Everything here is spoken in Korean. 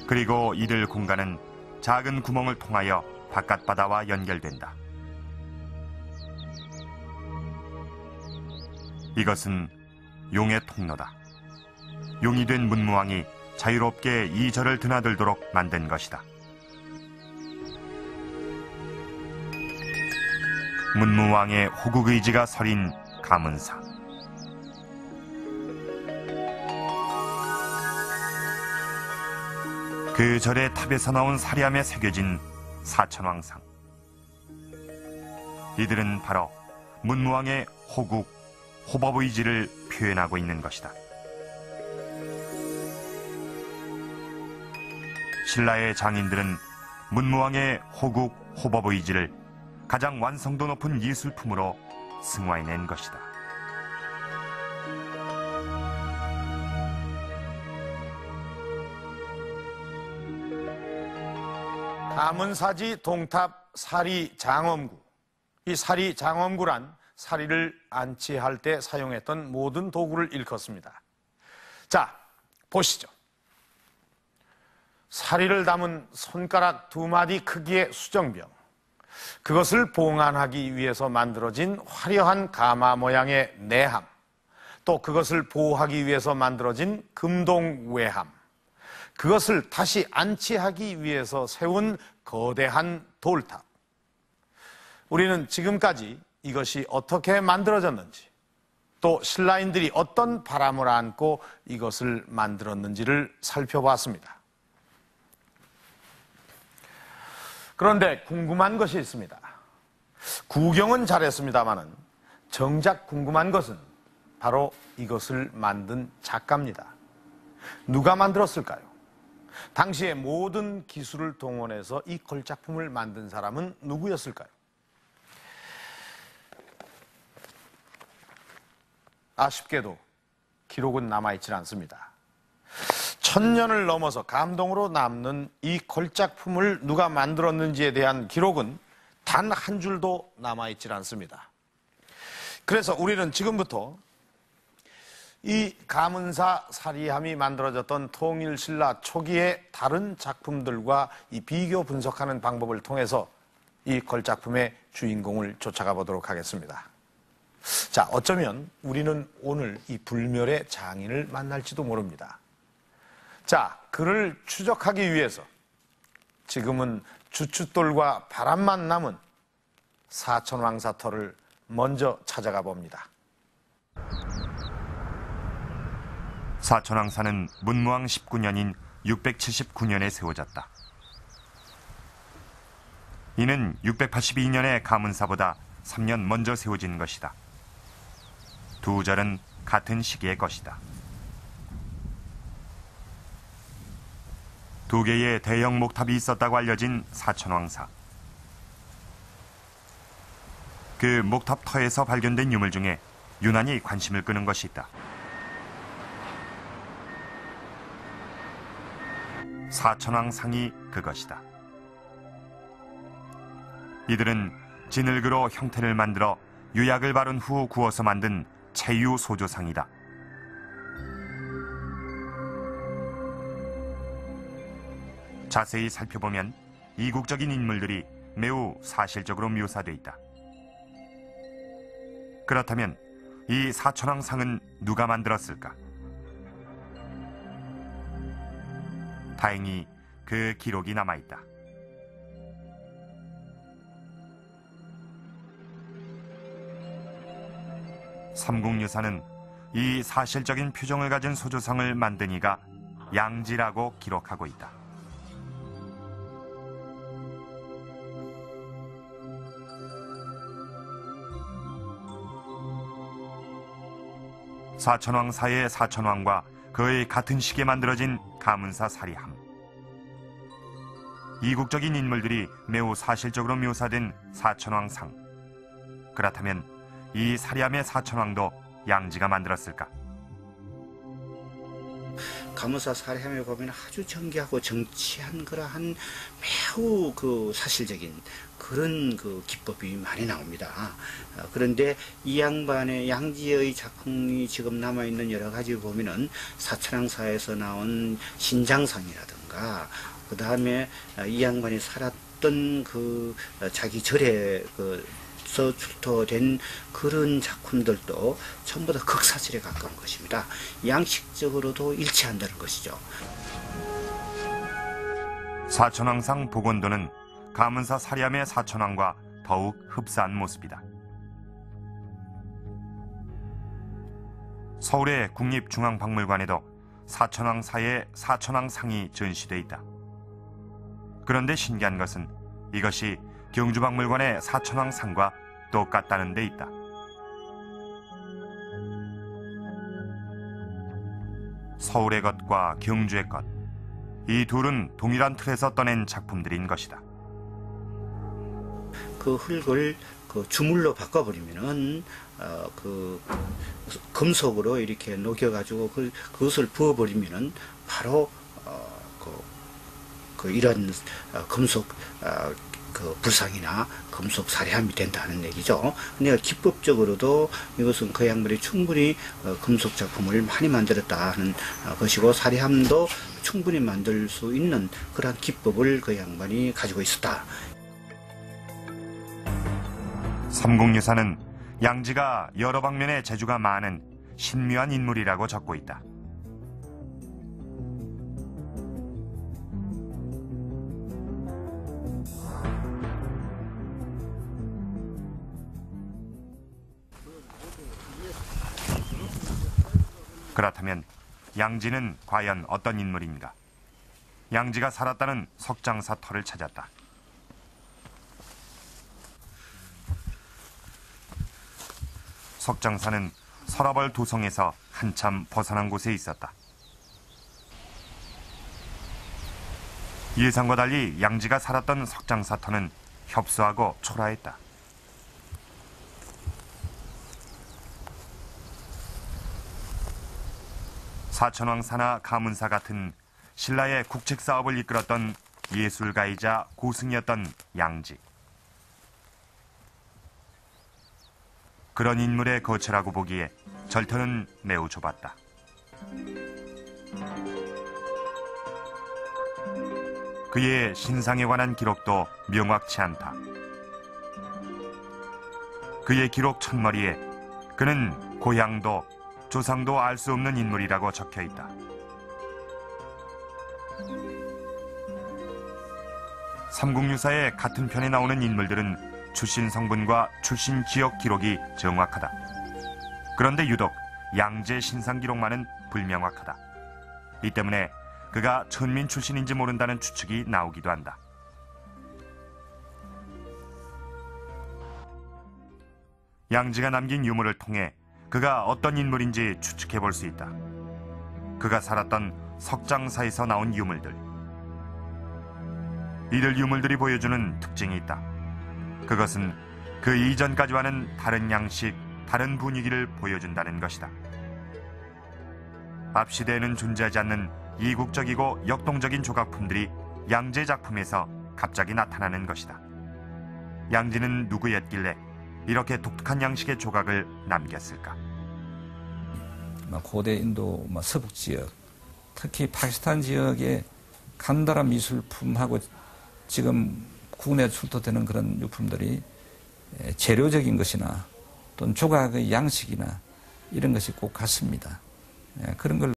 그리고 이들 공간은 작은 구멍을 통하여 바깥바다와 연결된다. 이것은 용의 통로다. 용이 된 문무왕이 자유롭게 이 절을 드나들도록 만든 것이다. 문무왕의 호국 의지가 서린 가문사. 그 절의 탑에서 나온 사리함에 새겨진 사천왕상. 이들은 바로 문무왕의 호국, 호법 의지를 표현하고 있는 것이다. 신라의 장인들은 문무왕의 호국, 호법 의지를 가장 완성도 높은 예술품으로 승화해낸 것이다. 가문사지 동탑 사리장엄구. 이 사리장엄구란 사리를 안치할 때 사용했던 모든 도구를 일컫습니다. 자, 보시죠. 사리를 담은 손가락 2마디 크기의 수정병, 그것을 봉안하기 위해서 만들어진 화려한 가마 모양의 내함, 또 그것을 보호하기 위해서 만들어진 금동외함, 그것을 다시 안치하기 위해서 세운 거대한 돌탑. 우리는 지금까지 이것이 어떻게 만들어졌는지, 또 신라인들이 어떤 바람을 안고 이것을 만들었는지를 살펴봤습니다. 그런데 궁금한 것이 있습니다. 구경은 잘했습니다마는 정작 궁금한 것은 바로 이것을 만든 작가입니다. 누가 만들었을까요? 당시의 모든 기술을 동원해서 이 걸작품을 만든 사람은 누구였을까요? 아쉽게도 기록은 남아있지 않습니다. 1000년을 넘어서 감동으로 남는 이 걸작품을 누가 만들었는지에 대한 기록은 단 한 줄도 남아있지 않습니다. 그래서 우리는 지금부터 이 가문사 사리함이 만들어졌던 통일신라 초기의 다른 작품들과 이 비교 분석하는 방법을 통해서 이 걸작품의 주인공을 쫓아가 보도록 하겠습니다. 자, 어쩌면 우리는 오늘 이 불멸의 장인을 만날지도 모릅니다. 자, 그를 추적하기 위해서 지금은 주춧돌과 바람만 남은 사천왕사터를 먼저 찾아가 봅니다. 사천왕사는 문무왕 19년인 679년에 세워졌다. 이는 682년의 가문사보다 3년 먼저 세워진 것이다. 두 절은 같은 시기의 것이다. 두 개의 대형 목탑이 있었다고 알려진 사천왕사. 그 목탑 터에서 발견된 유물 중에 유난히 관심을 끄는 것이 있다. 사천왕상이 그것이다. 이들은 진흙으로 형태를 만들어 유약을 바른 후 구워서 만든 체유소조상이다. 자세히 살펴보면 이국적인 인물들이 매우 사실적으로 묘사되어 있다. 그렇다면 이 사천왕상은 누가 만들었을까? 다행히 그 기록이 남아있다. 삼국유사는 이 사실적인 표정을 가진 소조상을 만든 이가 양지라고 기록하고 있다. 사천왕사의 사천왕과 그의 같은 시기에 만들어진 가문사 사리함. 이국적인 인물들이 매우 사실적으로 묘사된 사천왕상. 그렇다면 이 사리함의 사천왕도 양지가 만들었을까? 가문사 사리함에 보면 아주 정교하고 정치한 그러한 매우 그 사실적인 그 그런 그 기법이 많이 나옵니다. 그런데 이 양반의 양지의 작품이 지금 남아있는 여러 가지 보면은 사천왕사에서 나온 신장상이라든가 그 다음에 이 양반이 살았던 그 자기 절에 서 출토된 그런 작품들도 전부 다 극사실에 가까운 것입니다. 양식적으로도 일치한다는 것이죠. 사천왕상 복원도는 가문사 사리함의 사천왕과 더욱 흡사한 모습이다. 서울의 국립중앙박물관에도 사천왕사의 사천왕상이 전시돼 있다. 그런데 신기한 것은 이것이 경주박물관의 사천왕상과 똑같다는 데 있다. 서울의 것과 경주의 것, 이 둘은 동일한 틀에서 떠낸 작품들인 것이다. 그 흙을 그 주물로 바꿔버리면은 그 금속으로 이렇게 녹여가지고 그것을 부어버리면은 바로 이런 금속 그 불상이나 금속 사리함이 된다는 얘기죠. 근데 기법적으로도 이것은 그 양반이 충분히 금속 작품을 많이 만들었다 하는 것이고 사리함도 충분히 만들 수 있는 그런 기법을 그 양반이 가지고 있었다. 삼국유사는 양지가 여러 방면에 재주가 많은 신묘한 인물이라고 적고 있다. 그렇다면 양지는 과연 어떤 인물인가? 양지가 살았다는 석장사 터를 찾았다. 석장사는 서라벌 도성에서 한참 벗어난 곳에 있었다. 예상과 달리 양지가 살았던 석장사 터는 협소하고 초라했다. 사천왕사나 가문사 같은 신라의 국책사업을 이끌었던 예술가이자 고승이었던 양지. 그런 인물의 거처라고 보기에 절터는 매우 좁았다. 그의 신상에 관한 기록도 명확치 않다. 그의 기록 첫머리에 그는 고향도 조상도 알 수 없는 인물이라고 적혀 있다. 삼국유사의 같은 편에 나오는 인물들은 출신 성분과 출신 지역 기록이 정확하다. 그런데 유독 양제 신상 기록만은 불명확하다. 이 때문에 그가 천민 출신인지 모른다는 추측이 나오기도 한다. 양지가 남긴 유물을 통해 그가 어떤 인물인지 추측해 볼 수 있다. 그가 살았던 석장사에서 나온 유물들. 이들 유물들이 보여주는 특징이 있다. 그것은 그 이전까지와는 다른 양식, 다른 분위기를 보여준다는 것이다. 앞 시대에는 존재하지 않는 이국적이고 역동적인 조각품들이 양제 작품에서 갑자기 나타나는 것이다. 양지는 누구였길래 이렇게 독특한 양식의 조각을 남겼을까? 고대 인도 서북 지역, 특히 파키스탄 지역의 간단한 미술품하고 지금 국내에 출토되는 그런 유품들이 재료적인 것이나 또는 조각의 양식이나 이런 것이 꼭 같습니다. 그런 걸